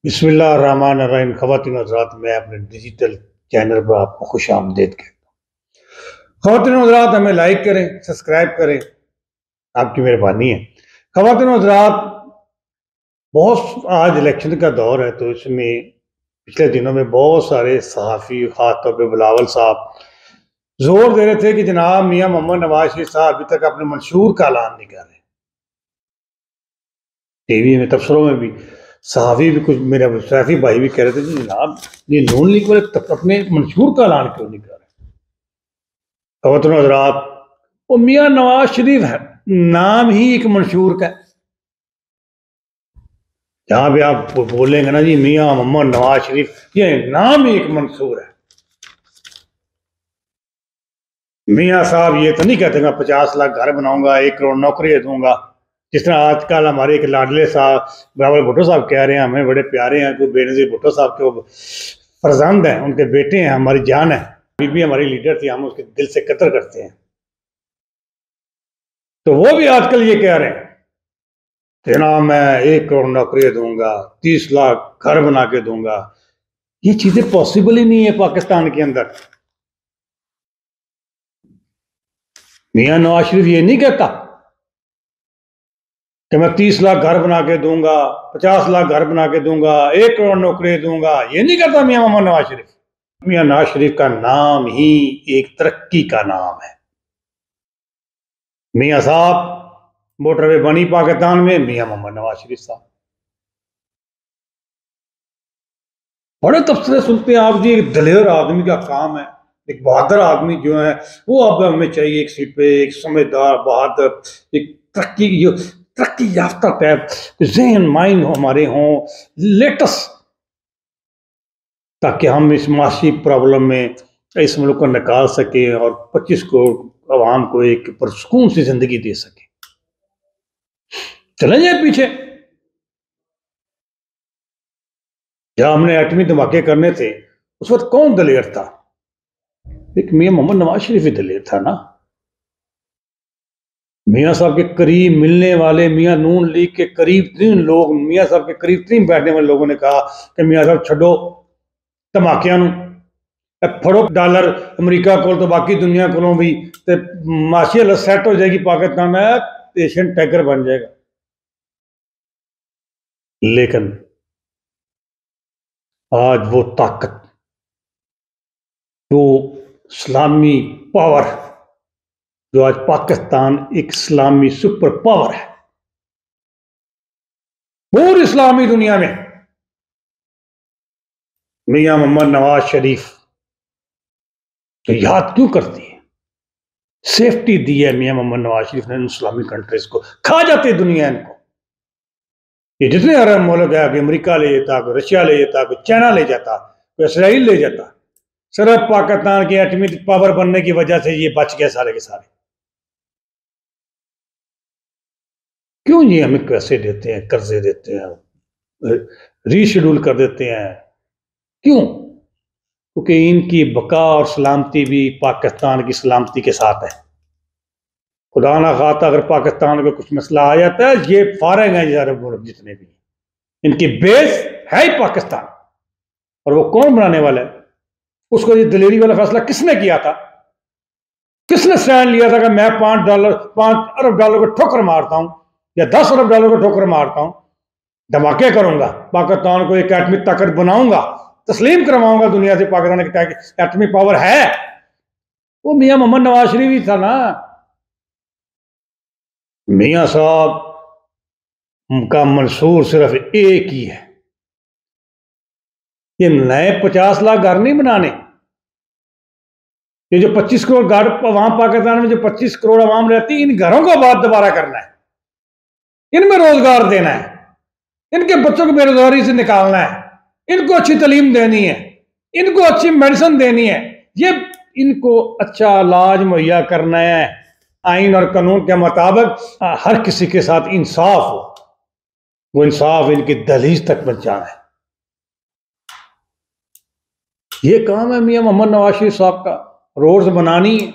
बिस्मिल्लाहिर्रहमानिर्रहीम। ख़वातीन और हज़रात, मैं अपने डिजिटल चैनल पर आपको खुश आमदीद कहता हूँ। ख़वातीन और हज़रात, हमें लाइक करें, सब्सक्राइब करें, आपकी मेहरबानी है। ख़वातीन और हज़रात, बहुत आज इलेक्शन का दौर है, तो इसमें पिछले दिनों में बहुत सारे सहाफ़ी, ख़ास तौर पर बिलावल साहब जोर दे रहे थे कि जनाब मियाँ मोहम्मद नवाज शरीफ साहब अभी तक अपने मंशूर का ऐलान नहीं कर रहे। टीवी में तबसरों में भी सहाफ़ी भी, कुछ मेरे सैफी भाई भी कह रहे थे कि जनाब ये नून लीग वाले अपने मंशूर का ऐलान क्यों नहीं कर रहे। ख़वातीन हज़रात, वो मियाँ नवाज शरीफ है, नाम ही एक मंशूर का है। जहां भी आप बोलेंगे ना जी मियाँ मोहम्मद नवाज शरीफ, ये नाम ही एक मंशूर है। मियाँ साहब ये तो नहीं कहते मैं 50 लाख घर बनाऊंगा, 1 करोड़ नौकरी दूंगा, जिस तरह आजकल हमारे एक लाडले साहब बिलावल भुट्टो साहब कह रहे हैं, हमें बड़े प्यारे हैं, कोई बेनज़ीर भुट्टो साहब के वो फर्जंद हैं, उनके बेटे हैं, हमारी जान है, बीबी हमारी लीडर थी, हम उसके दिल से कदर करते हैं। तो वो भी आजकल ये कह रहे हैं कि ना मैं 1 करोड़ नौकरी दूंगा, 30 लाख घर बना के दूंगा। ये चीजें पॉसिबल ही नहीं है पाकिस्तान के अंदर। मियाँ नवाज शरीफ ये नहीं कहता कि मैं 30 लाख घर बना के दूंगा, 50 लाख घर बना के दूंगा, 1 करोड़ नौकरी दूंगा, ये नहीं कहता मियाँ मोहम्मद नवाज शरीफ। मियाँ नवाज शरीफ का नाम ही एक तरक्की का नाम है। मियाँ साहब मोटरवे बनी पाकिस्तान में, मियाँ मोहम्मद नवाज शरीफ साहब बड़े तबसरे सुनते हैं आप जी। एक दलेर आदमी का काम है, एक बहादुर आदमी जो है वो अब हमें चाहिए एक सीट पे, एक समझदार बहादुर, एक तरक्की याफ्ता टाइप जहन माइंड हमारे हों, लेटेस्ट, ताकि हम इस माशी प्रॉब्लम में इस मुल्क को निकाल सके और 25 करोड़ आवाम को एक पुरसकून सी जिंदगी दे सके। चले जाए पीछे, जहां हमने एटमी धमाके करने थे उस वक्त कौन दलेर था? एक मियाँ मोहम्मद नवाज शरीफ ही दलेर था ना। मियाँ साहब के करीब मिलने वाले, मियाँ नून लीग के करीब 3 लोग, मियाँ साहब के करीब 3 बैठने वाले लोगों ने कहा कि मियाँ साहब छो धमाकिया, फड़ो डॉलर अमरीका को तो बाकी दुनिया को भी, तो माशी हालत सैट हो जाएगी, पाकिस्तान एशियन टाइगर बन जाएगा। लेकिन आज वो ताकत, वो इस्लामी पावर, जो आज पाकिस्तान एक इस्लामी सुपर पावर है पूरी इस्लामी दुनिया में, मियाँ मोहम्मद नवाज शरीफ तो याद क्यों करती है? सेफ्टी दी है मियाँ मोहम्मद नवाज शरीफ ने इस्लामी कंट्रीज को, खा जाती दुनिया इनको। ये जितने अरब मुल्क है, अमेरिका ले जाता, कोई रशिया ले जाता, कोई चाइना ले जाता, कोई इसराइल ले जाता, सिर्फ पाकिस्तान के एटमी पावर बनने की वजह से ये बच गए सारे के सारे। क्यों ये हमें पैसे देते हैं, कर्जे देते हैं, रीशेड्यूल कर देते हैं? क्यों? क्योंकि इनकी बका और सलामती भी पाकिस्तान की सलामती के साथ है। खुदा ना खाता अगर पाकिस्तान को कुछ मसला आ जाता है, ये फारेग हैं, ये अरब मुल्क जितने भी, इनकी बेस है ही पाकिस्तान। और वो कौन बनाने वाला है? उसको ये दलेरी वाला फैसला किसने किया था? किसने स्टैंड लिया था कि मैं 5 अरब डॉलर को ठोकर मारता हूं या 10 अरब डॉलर को ठोकर मारता हूं, धमाके करूंगा, पाकिस्तान को एक एटमी ताकत बनाऊंगा, तस्लीम करवाऊंगा दुनिया से पाकिस्तान की एटमी पावर है? वो मियाँ मोहम्मद नवाज शरीफ ही था ना। मियाँ साहब का मंसूर सिर्फ एक ही है, ये नए 50 लाख घर नहीं बनाने। ये जो 25 करोड़ घर वहां पाकिस्तान में, जो 25 करोड़ आवाम रहती है, इन घरों को आबाद दोबारा करना है, इनमें रोजगार देना है, इनके बच्चों को बेरोजगारी से निकालना है, इनको अच्छी तालीम देनी है, इनको अच्छी मेडिसिन देनी है, ये इनको अच्छा इलाज मुहैया करना है, आइन और कानून के मुताबिक हर किसी के साथ इंसाफ हो, वो इंसाफ इनकी दहलीज तक पहुंचाना है। ये काम है मियाँ मोहम्मद नवाज शरीफ साहब का। रोड्स बनानी है,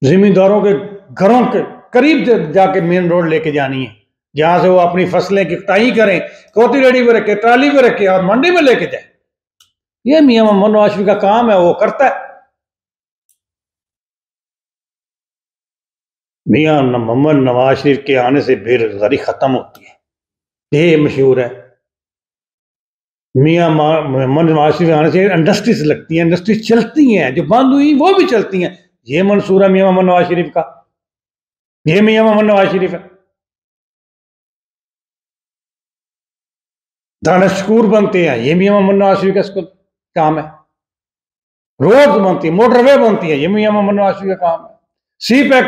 जिम्मेदारों के घरों के करीब जाके मेन रोड लेके जानी है, जहां से वो अपनी फसलें की कटाई करें, कोती रेडी में रखे, ट्राली में रखे और मंडी में लेके जाए। ये मियां मोहम्मद नवाज शरीफ का काम है, वो करता है। मियां मोहम्मद नवाज शरीफ के आने से बेरोजगारी खत्म होती है, ये मशहूर है। मियां मोहम्मद नवाज शरीफ आने से इंडस्ट्रीज लगती हैं, इंडस्ट्रीज चलती हैं, जो बंद हुई वो भी चलती हैं। ये मंसूर है मियां मोहम्मद नवाज शरीफ का, ये मियां मोहम्मद नवाज शरीफ है। दानशकूर बनते हैं, ये मियां मोहम्मद नवाज शरीफ का काम है। रोड बनती है, मोटरवे बनती है, ये मियां मोहम्मद नवाज शरीफ का काम है। सी पैक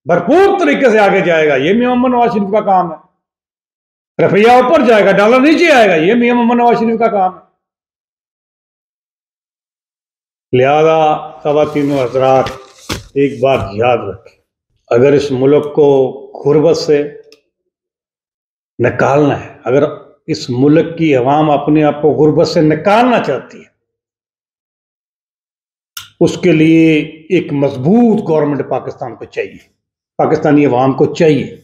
भरपूर तरीके से आगे जाएगा, ये मियां मोहम्मद नवाज शरीफ का काम है। रुपया ऊपर जाएगा, डॉलर नीचे आएगा, ये मियां मोहम्मद नवाज शरीफ का काम है। लिहाजा ख़वातीन व हज़रात, एक बात याद रखें, अगर इस मुल्क को गुर्बत से निकालना है, अगर इस मुल्क की अवाम अपने आप को गुर्बत से निकालना चाहती है, उसके लिए एक मजबूत गवर्नमेंट पाकिस्तान को चाहिए, पाकिस्तानी अवाम को चाहिए।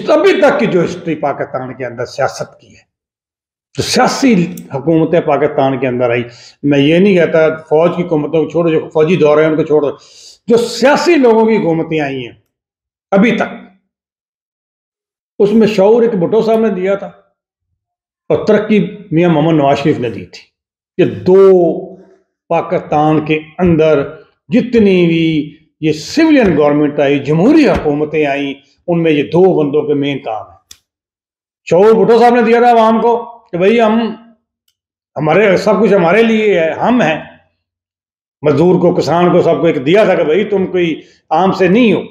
अभी तक की जो हिस्ट्री पाकिस्तान के अंदर सियासत की है, जो सियासी हुकूमतें पाकिस्तान के अंदर आई, मैं ये नहीं कहता फौज की हुकूमतों को छोड़ो, जो फौजी दौर है उनको छोड़ो, जो सियासी लोगों की हुकूमतें आई हैं अभी तक, उसमें शऊर एक भुट्टो साहब ने दिया था और तरक्की मियां मोहम्मद नवाज शरीफ ने दी थी। ये दो पाकिस्तान के अंदर जितनी भी ये सिविलियन गवर्नमेंट आई, जमहूरी हुकूमतें आई, उनमें ये दो बंदों के मेन काम है। शऊर भुट्टो साहब ने दिया था आवाम को कि भाई हम, हमारे सब कुछ हमारे लिए है, हम हैं, मजदूर को, किसान को, सबको एक दिया था कि भाई तुम कोई आम से नहीं हो,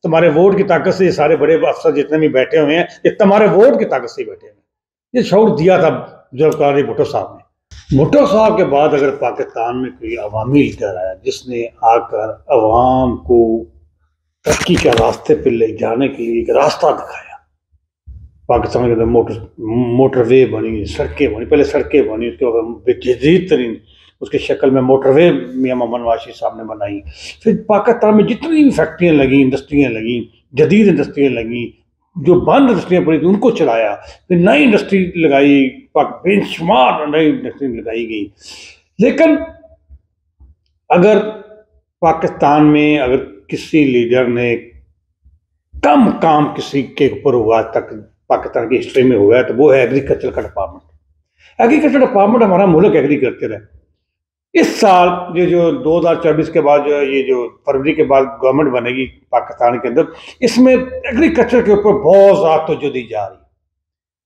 तुम्हारे वोट की ताकत से ये सारे बड़े अफसर जितने भी बैठे हुए हैं, ये तुम्हारे वोट की ताकत से ही बैठे हुए हैं। ये शऊर दिया था जुल्फ़िकार भुट्टो साहब ने। भुट्टो साहब के बाद अगर पाकिस्तान में कोई अवामी लीडर आया जिसने आकर अवाम को तरक्की के रास्ते पर ले जाने के लिए एक रास्ता दिखाया, पाकिस्तान के अंदर मोटरवे बनी, सड़कें बनी, पहले सड़कें बनी, उसके बाद जदीद तरीन उसकी शक्ल में मोटरवे मियां मोहम्मद नवाज शरीफ साहब ने बनाई। फिर पाकिस्तान में जितनी भी फैक्ट्रियाँ लगी, इंडस्ट्रियाँ लगी, जदीद इंडस्ट्रियाँ लगी, जो बंद इंडस्ट्रियाँ पड़ी थी उनको चलाया, फिर नई इंडस्ट्री लगाई, बेशुमार नई इंडस्ट्री लगाई गई। लेकिन अगर पाकिस्तान में अगर किसी लीडर ने कम काम किसी के ऊपर हुआ तक पाकिस्तान की हिस्ट्री में हुआ है तो वो है एग्रीकल्चर का डिपार्टमेंट। एग्रीकल्चर डिपार्टमेंट, हमारा मुल्क एग्रीकल्चर है। इस साल ये जो 2024 के बाद ये जो फरवरी के बाद गवर्नमेंट बनेगी पाकिस्तान के अंदर, इसमें एग्रीकल्चर के ऊपर बहुत ज़्यादा तवज्जो दी जा रही है।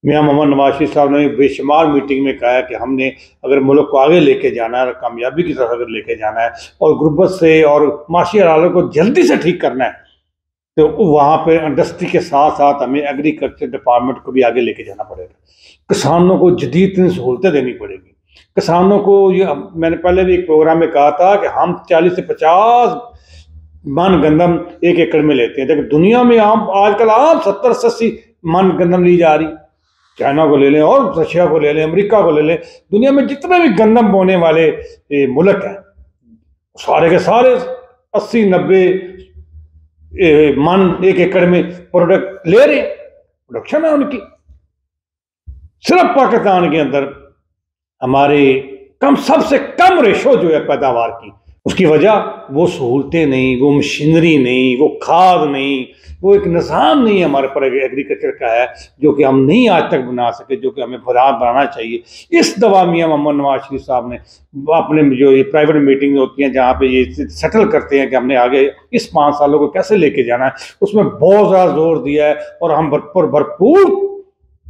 मियां मोहम्मद नवाज शरीफ साहब ने बेशुमार मीटिंग में कहा कि हमने अगर मुल्क को आगे लेके जाना है, कामयाबी की तरफ अगर लेके जाना है और गुर्बत से और माशी हालात को जल्दी से ठीक करना है, तो वहाँ पे इंडस्ट्री के साथ साथ हमें एग्रीकल्चर डिपार्टमेंट को भी आगे लेके जाना पड़ेगा। किसानों को जदीद सहूलतें देनी पड़ेगी। किसानों को ये, मैंने पहले भी एक प्रोग्राम में कहा था कि हम 40 से 50 मन गंदम एक एकड़ में लेते हैं, लेकिन दुनिया में आम आजकल आम 70-80 मन गंदम ली जा रही। चाइना को ले लें और रशिया को ले लें, अमेरिका को ले लें, दुनिया में जितने भी गंदम बोने वाले मुल्क हैं सारे के सारे 80-90 मन एक एकड़ में प्रोडक्ट ले रहे, प्रोडक्शन है उनकी। सिर्फ पाकिस्तान के अंदर हमारे सबसे कम रेशो जो है पैदावार की, उसकी वजह वो सहूलतें नहीं, वो मशीनरी नहीं, वो खाद नहीं, वो एक निज़ाम नहीं हमारे पर एग्रीकल्चर का है जो कि हम नहीं आज तक बना सके, जो कि हमें बनाना चाहिए। इस दवा मियां मोहम्मद नवाज शरीफ साहब ने अपने जो ये प्राइवेट मीटिंग होती हैं जहाँ पे ये सेटल करते हैं कि हमने आगे इस 5 सालों को कैसे लेके जाना है, उसमें बहुत ज़्यादा जोर दिया है और हम भरपूर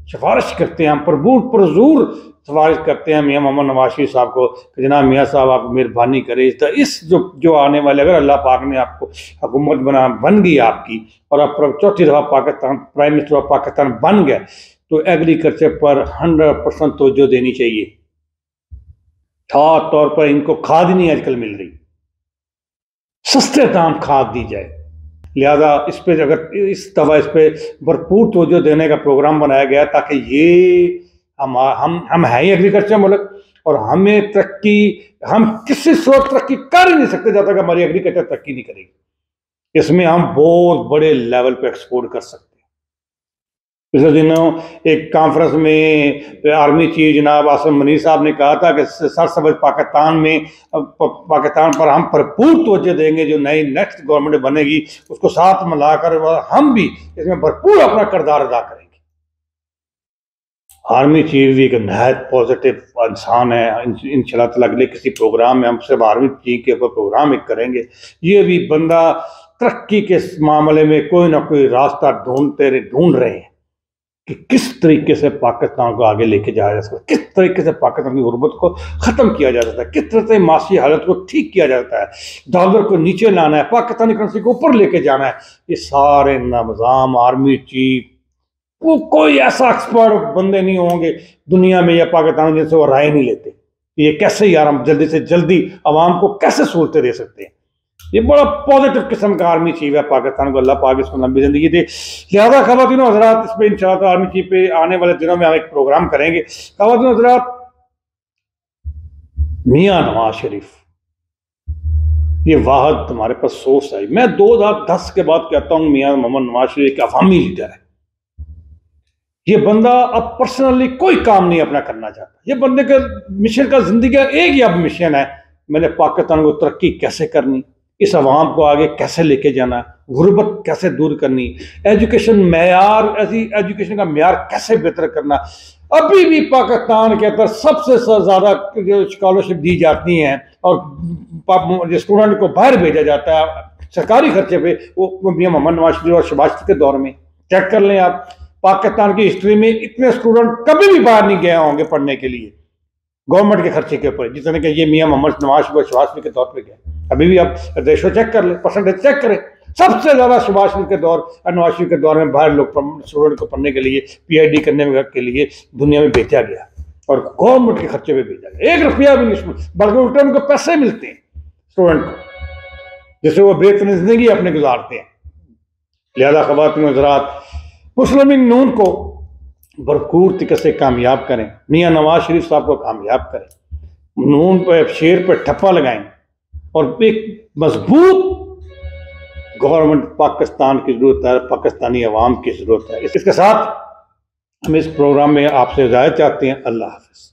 सिफारिश करते हैं, हम पुरजोर सिफारिश करते हैं मियां मोहम्मद नवाज शरीफ साहब को कि जनाब मियां साहब आप मेहरबानी करें, इस जो आने वाले, अगर अल्लाह पाक ने आपको हुकूमत बन गई आपकी और आप चौथी दफ़ा Pakistan prime minister of Pakistan बन गए, तो एग्रीकल्चर पर 100% तवज्जो देनी चाहिए। खास तौर पर इनको खाद ही नहीं आजकल मिल रही, सस्ते दाम खाद दी जाए। लिहाजा इस पे अगर इस दफ़ा इस पे भरपूर तवज्जो देने का प्रोग्राम बनाया गया ताकि ये हम है ही एग्रीकल्चर मुल्क और हमें तरक्की, हम किसी सूरत तरक्की कर ही नहीं सकते जब तक हमारी एग्रीकल्चर तरक्की नहीं करेगी। इसमें हम बहुत बड़े लेवल पे एक्सपोर्ट कर सकते हैं। पिछले दिनों एक कॉन्फ्रेंस में आर्मी चीफ जनाब आसिम मनीर साहब ने कहा था कि सरसब्ज पाकिस्तान पर हम भरपूर तवज्जो देंगे। जो नई नेक्स्ट गवर्नमेंट बनेगी उसको साथ मिलाकर हम भी इसमें भरपूर अपना किरदार अदा करेंगे। आर्मी चीफ भी एक नहायत पॉजिटिव इंसान है। इंशाल्लाह ताला अगले किसी प्रोग्राम में हम सिर्फ आर्मी चीफ के ऊपर प्रोग्राम एक करेंगे। ये भी बंदा तरक्की के मामले में कोई ना कोई रास्ता ढूंढ रहे हैं कि किस तरीके से पाकिस्तान को आगे लेके जाया जा सकता है, किस तरीके से पाकिस्तान की गुर्बत को ख़त्म किया जा सकता है, किस तरह से माशी हालत को ठीक किया जाता है, डॉलर को नीचे लाना है, पाकिस्तानी करेंसी को ऊपर लेके जाना है। ये सारे निज़ाम आर्मी चीफ वो कोई ऐसा एक्सपर्ट बंदे नहीं होंगे दुनिया में या पाकिस्तान जिनसे वो राय नहीं लेते ये कैसे यार हम जल्दी से जल्दी आवाम को कैसे सहूलतें दे सकते हैं। ये बड़ा पॉजिटिव किस्म का आर्मी चीफ है पाकिस्तान को, अल्लाह पाक इसको लंबी जिंदगी दे। लिहाजा ख़वातीन और हज़रात इस पर इंशाअल्लाह आर्मी चीफ पे आने वाले दिनों में हम एक प्रोग्राम करेंगे। ख़वातीन और हज़रात, मियाँ नवाज शरीफ ये वाहद तुम्हारे पास सोर्स है। मैं 2010 के बाद कहता हूँ मियाँ मोहम्मद नवाज शरीफ एक अवामी लीडर है। ये बंदा अब पर्सनली कोई काम नहीं अपना करना चाहता। ये बंदे का मिशन का जिंदगी का एक ही अब मिशन है, मैंने पाकिस्तान को तरक्की कैसे करनी, इस अवाम को आगे कैसे लेके जाना, गुर्बत कैसे दूर करनी, एजुकेशन मैार ऐसी एजुकेशन का मैार कैसे बेहतर करना। अभी भी पाकिस्तान के अंदर सबसे ज़्यादा जो स्कॉलरशिप दी जाती हैं और जो स्टूडेंट को बाहर भेजा जाता है सरकारी खर्चे पे, वो मियाँ मोहम्मद नवाज शरीफ और शहबाज शरीफ के दौर में चेक कर लें आप। पाकिस्तान की हिस्ट्री में इतने स्टूडेंट कभी भी बाहर नहीं गए होंगे पढ़ने के लिए गवर्नमेंट के खर्चे के ऊपर जितने कि ये मियाँ मोहम्मद नवाज शरीफ और शहबाज शरीफ के दौर पे गए। अभी भी आप रेशो चेक कर लें, परसेंटेज चेक करें, सबसे ज़्यादा शहबाज शरीफ के दौर और नवाज शरीफ के दौर में बाहर लोग स्टूडेंट को पढ़ने के लिए PhD करने के लिए दुनिया में भेजा गया और गवर्नमेंट के खर्चे पे भेजा गया। 1 रुपया भी नहीं, बल्कि उल्टे उनको पैसे मिलते हैं स्टूडेंट को जिससे वो बेहतरीन जिंदगी अपने गुजारते हैं। लिहाजा ख़वातीन हज़रात मुस्लिम लीग नून को भरपूर तरीके से कामयाब करें, मियाँ नवाज शरीफ साहब को कामयाब करें, नून पर शेर पर ठप्पा लगाएं और एक मजबूत गवर्नमेंट पाकिस्तान की ज़रूरत है, पाकिस्तानी अवाम की ज़रूरत है। इसके साथ हम इस प्रोग्राम में आपसे इजाज़त चाहते हैं। अल्लाह हाफ़िज़।